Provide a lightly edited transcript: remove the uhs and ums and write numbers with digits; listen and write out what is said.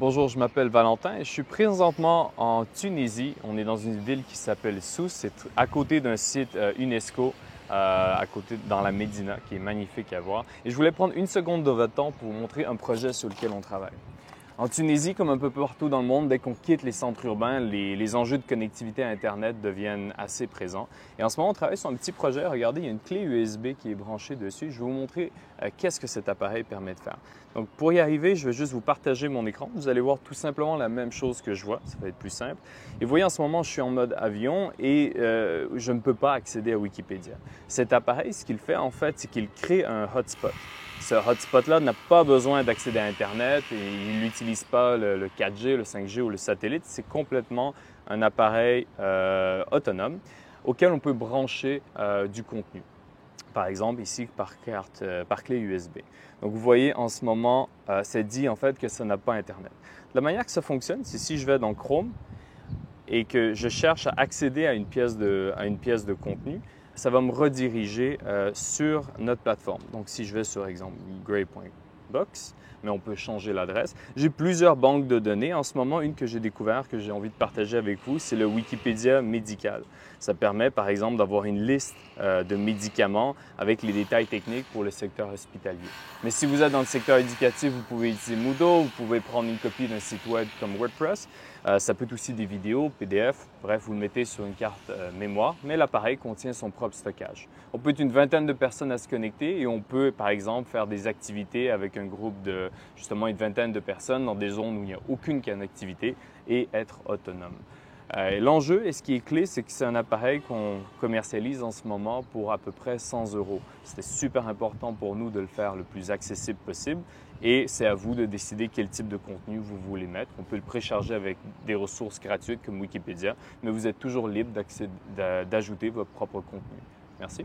Bonjour, je m'appelle Valentin et je suis présentement en Tunisie. On est dans une ville qui s'appelle Sousse. C'est à côté d'un site UNESCO, à côté dans la Médina, qui est magnifique à voir. Et je voulais prendre une seconde de votre temps pour vous montrer un projet sur lequel on travaille. En Tunisie, comme un peu partout dans le monde, dès qu'on quitte les centres urbains, les enjeux de connectivité à Internet deviennent assez présents. Et en ce moment, on travaille sur un petit projet. Regardez, il y a une clé USB qui est branchée dessus. Je vais vous montrer qu'est-ce que cet appareil permet de faire. Donc, pour y arriver, je vais juste vous partager mon écran. Vous allez voir tout simplement la même chose que je vois. Ça va être plus simple. Et vous voyez, en ce moment, je suis en mode avion et je ne peux pas accéder à Wikipédia. Cet appareil, ce qu'il fait, en fait, c'est qu'il crée un hotspot. Ce hotspot-là n'a pas besoin d'accéder à Internet et il n'utilise pas le 4G, le 5G ou le satellite. C'est complètement un appareil autonome auquel on peut brancher du contenu. Par exemple, ici, par clé USB. Donc, vous voyez, en ce moment, c'est dit en fait que ça n'a pas Internet. La manière que ça fonctionne, c'est si je vais dans Chrome et que je cherche à accéder à une pièce de contenu, ça va me rediriger sur notre plateforme. Donc, si je vais sur exemple gray.box, mais on peut changer l'adresse. J'ai plusieurs banques de données. En ce moment, une que j'ai découverte, que j'ai envie de partager avec vous, c'est le Wikipédia médical. Ça permet, par exemple, d'avoir une liste de médicaments avec les détails techniques pour le secteur hospitalier. Mais si vous êtes dans le secteur éducatif, vous pouvez utiliser Moodle, vous pouvez prendre une copie d'un site web comme WordPress. Ça peut être aussi des vidéos, PDF. Bref, vous le mettez sur une carte mémoire, mais l'appareil contient son propre stockage. On peut être une vingtaine de personnes à se connecter et on peut, par exemple, faire des activités avec un groupe de justement une vingtaine de personnes dans des zones où il n'y a aucune connectivité et être autonome. L'enjeu, et ce qui est clé, c'est que c'est un appareil qu'on commercialise en ce moment pour à peu près 100 €. C'était super important pour nous de le faire le plus accessible possible et c'est à vous de décider quel type de contenu vous voulez mettre. On peut le précharger avec des ressources gratuites comme Wikipédia, mais vous êtes toujours libre d'ajouter votre propre contenu. Merci.